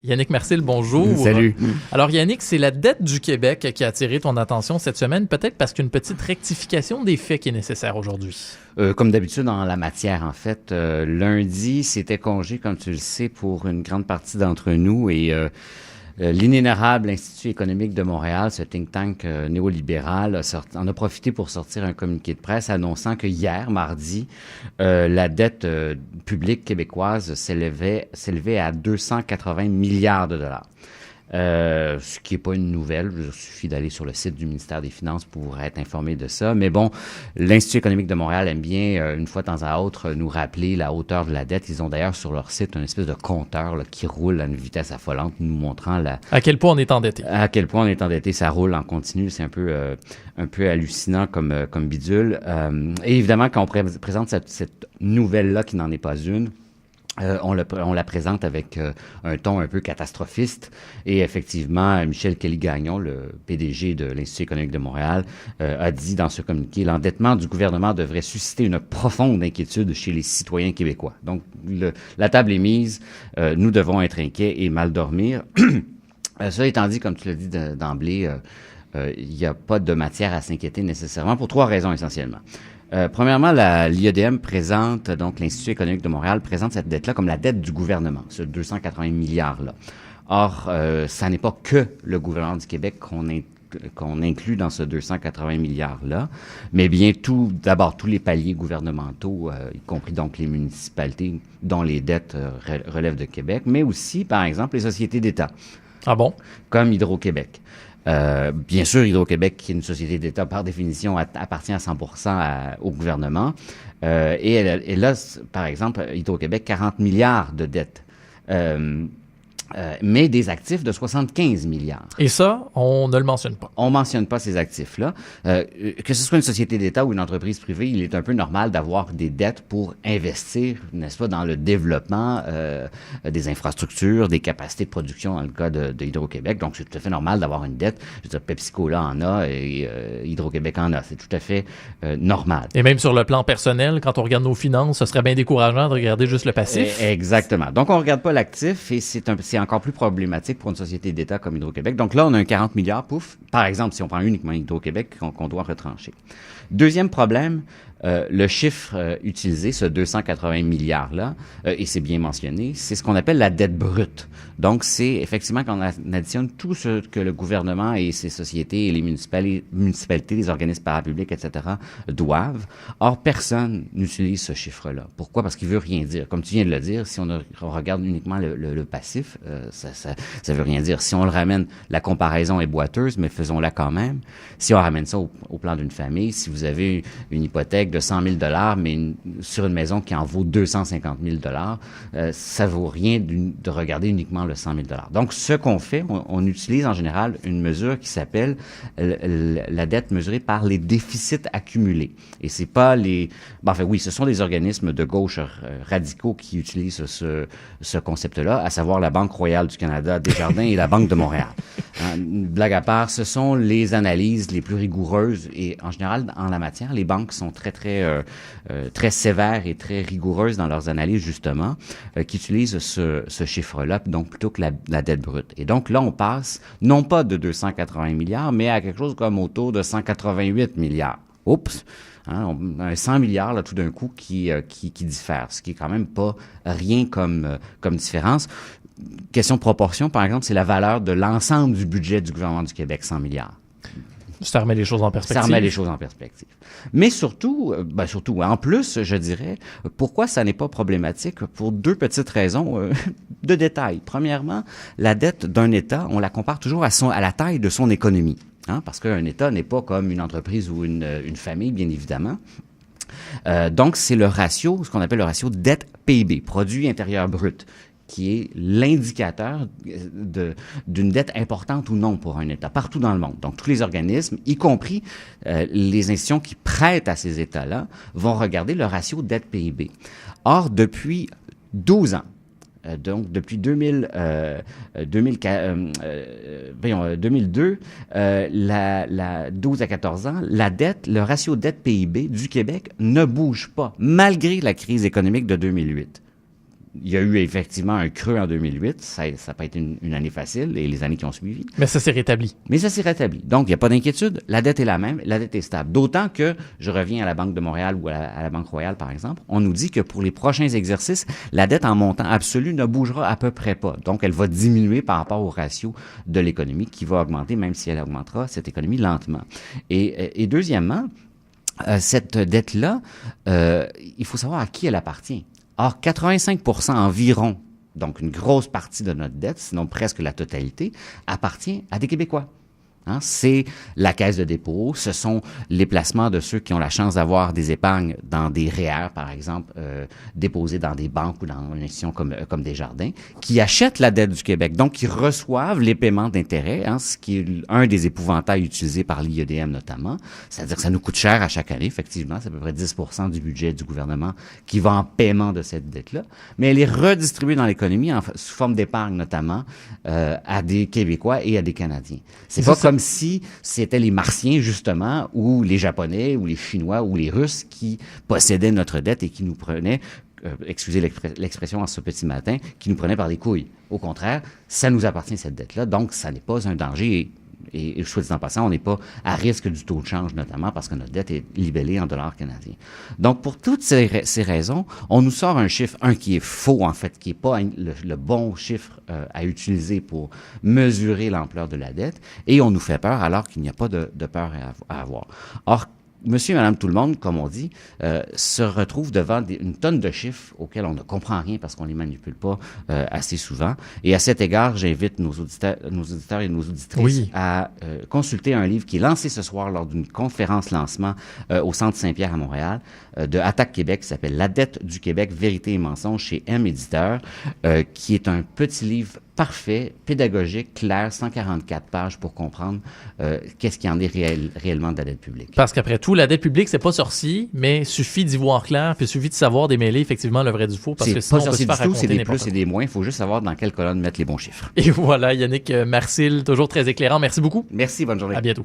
Yannick Marcil, bonjour. Salut. Alors Yannick, c'est la dette du Québec qui a attiré ton attention cette semaine, peut-être parce qu'une petite rectification des faits qui est nécessaire aujourd'hui. Comme d'habitude en la matière, en fait, lundi, c'était congé, comme tu le sais, pour une grande partie d'entre nous et l'inénérable Institut économique de Montréal, ce think tank néolibéral, en a profité pour sortir un communiqué de presse annonçant que hier, mardi, la dette publique québécoise s'élevait à 280 milliards de dollars. Ce qui n'est pas une nouvelle. Il suffit d'aller sur le site du ministère des Finances pour être informé de ça. Mais bon, l'Institut économique de Montréal aime bien, une fois de temps à autre, nous rappeler la hauteur de la dette. Ils ont d'ailleurs sur leur site une espèce de compteur là, qui roule à une vitesse affolante, nous montrant à quel point on est endetté. À quel point on est endetté. Ça roule en continu. C'est un peu hallucinant comme bidule. Et évidemment, quand on présente cette nouvelle-là, qui n'en est pas une, on la présente avec un ton un peu catastrophiste et effectivement, Michel Kelly-Gagnon, le PDG de l'Institut économique de Montréal, a dit dans ce communiqué, l'endettement du gouvernement devrait susciter une profonde inquiétude chez les citoyens québécois. Donc, la table est mise, nous devons être inquiets et mal dormir. Cela étant dit, comme tu l'as dit d'emblée, il n'y a pas de matière à s'inquiéter nécessairement pour 3 raisons essentiellement. Premièrement, l'IEDM présente, donc l'Institut économique de Montréal présente cette dette-là comme la dette du gouvernement, ce 280 milliards-là. Or, ça n'est pas que le gouvernement du Québec qu'on inclut dans ce 280 milliards-là, mais bien d'abord tous les paliers gouvernementaux, y compris donc les municipalités dont les dettes relèvent de Québec, mais aussi, par exemple, les sociétés d'État. Ah bon? Comme Hydro-Québec. Bien sûr, Hydro-Québec, qui est une société d'État, par définition, appartient à 100% au gouvernement. Et elle a, par exemple, Hydro-Québec, 40 milliards de dettes. Mais des actifs de 75 milliards. Et ça, on ne le mentionne pas. On mentionne pas ces actifs-là. Que ce soit une société d'État ou une entreprise privée, il est un peu normal d'avoir des dettes pour investir, n'est-ce pas, dans le développement des infrastructures, des capacités de production dans le cas de Hydro-Québec. Donc, c'est tout à fait normal d'avoir une dette. Je veux dire, PepsiCo en a et Hydro-Québec en a. C'est tout à fait normal. Et même sur le plan personnel, quand on regarde nos finances, ce serait bien décourageant de regarder juste le passif. Exactement. Donc, on regarde pas l'actif et c'est encore plus problématique pour une société d'État comme Hydro-Québec. Donc là, on a un 40 milliards, pouf, par exemple, si on prend uniquement Hydro-Québec, qu'on doit retrancher. Deuxième problème, le chiffre utilisé, ce 280 milliards-là, et c'est bien mentionné, c'est ce qu'on appelle la dette brute. Donc, c'est effectivement quand on additionne tout ce que le gouvernement et ses sociétés et les municipalités, les organismes parapublics, etc., doivent. Or, personne n'utilise ce chiffre-là. Pourquoi? Parce qu'il veut rien dire. Comme tu viens de le dire, si on regarde uniquement le passif, ça veut rien dire. Si on le ramène, la comparaison est boiteuse, mais faisons-la quand même. Si on ramène ça au plan d'une famille, si vous avez une hypothèque de 100 000 $, mais sur une maison qui en vaut 250 000 $, ça vaut rien de regarder uniquement le 100 000 $. Donc, ce qu'on fait, on utilise en général une mesure qui s'appelle la dette mesurée par les déficits accumulés. Et c'est pas ce sont des organismes de gauche radicaux qui utilisent ce concept-là, à savoir la Banque royale du Canada, Desjardins et la Banque de Montréal. Blague à part, ce sont les analyses les plus rigoureuses et en général, en la matière, les banques sont très sévères et très rigoureuses dans leurs analyses, justement, qui utilisent ce chiffre-là, donc plutôt que la dette brute. Et donc là, on passe non pas de 280 milliards, mais à quelque chose comme autour de 188 milliards. Oups! On a un 100 milliards, là, tout d'un coup, qui diffère, ce qui est quand même pas rien comme différence. Question de proportion, par exemple, c'est la valeur de l'ensemble du budget du gouvernement du Québec, 100 milliards. Ça remet les choses en perspective. Ça remet les choses en perspective. Mais surtout, en plus, je dirais, pourquoi ça n'est pas problématique? Pour 2 petites raisons de détail. Premièrement, la dette d'un État, on la compare toujours à la taille de son économie. Parce qu'un État n'est pas comme une entreprise ou une famille, bien évidemment. Donc, c'est le ratio, ce qu'on appelle le ratio dette-PIB, produit intérieur brut, qui est l'indicateur d'une dette importante ou non pour un État, partout dans le monde. Donc, tous les organismes, y compris les institutions qui prêtent à ces États-là, vont regarder le ratio dette-PIB. Or, depuis 12 ans, donc depuis 2002, la 12 à 14 ans, la dette, le ratio dette-PIB du Québec ne bouge pas, malgré la crise économique de 2008. il y a eu effectivement un creux en 2008. Ça n'a pas été une année facile et les années qui ont suivi. Mais ça s'est rétabli. Mais ça s'est rétabli. Donc, il n'y a pas d'inquiétude. La dette est la même. La dette est stable. D'autant que, je reviens à la Banque de Montréal ou à la Banque Royale, par exemple, on nous dit que pour les prochains exercices, la dette en montant absolu ne bougera à peu près pas. Donc, elle va diminuer par rapport au ratio de l'économie qui va augmenter, même si elle augmentera, cette économie lentement. Et deuxièmement, cette dette-là, il faut savoir à qui elle appartient. Or, 85% environ, donc une grosse partie de notre dette, sinon presque la totalité, appartient à des Québécois. Hein, c'est la caisse de dépôt, ce sont les placements de ceux qui ont la chance d'avoir des épargnes dans des REER, par exemple, déposées dans des banques ou dans une institution comme Desjardins, qui achètent la dette du Québec, donc qui reçoivent les paiements d'intérêt, hein, ce qui est un des épouvantails utilisés par l'IEDM notamment. C'est-à-dire que ça nous coûte cher à chaque année, effectivement, c'est à peu près 10% du budget du gouvernement qui va en paiement de cette dette-là, mais elle est redistribuée dans l'économie sous forme d'épargne notamment à des Québécois et à des Canadiens. C'est pas comme si c'était les Martiens, justement, ou les Japonais, ou les Chinois, ou les Russes qui possédaient notre dette et qui nous prenaient, excusez l'expression en ce petit matin, qui nous prenaient par les couilles. Au contraire, ça nous appartient, cette dette-là, donc ça n'est pas un danger. Et soit dit en passant, on n'est pas à risque du taux de change, notamment parce que notre dette est libellée en dollars canadiens. Donc, pour toutes ces raisons, on nous sort un chiffre, qui est faux, en fait, qui n'est pas le bon chiffre à utiliser pour mesurer l'ampleur de la dette, et on nous fait peur alors qu'il n'y a pas de peur à avoir. Or, monsieur et madame tout le monde, comme on dit, se retrouvent devant une tonne de chiffres auxquels on ne comprend rien parce qu'on les manipule pas assez souvent. Et à cet égard, j'invite nos auditeurs et nos auditrices à consulter un livre qui est lancé ce soir lors d'une conférence lancement au Centre Saint-Pierre à Montréal de Attaque Québec qui s'appelle « La dette du Québec, vérité et mensonge » chez M Éditeur, qui est un petit livre parfait, pédagogique, clair, 144 pages pour comprendre qu'est-ce qu'il y en est réellement de la dette publique. Parce qu'après tout, la dette publique, c'est pas sorcier, mais suffit d'y voir clair, puis suffit de savoir démêler effectivement le vrai du faux, parce que sinon on peut se faire raconter c'est des n'importe plus et des moins, il faut juste savoir dans quelle colonne mettre les bons chiffres. Et voilà, Yannick Marcil, toujours très éclairant. Merci beaucoup. Merci, bonne journée. À bientôt.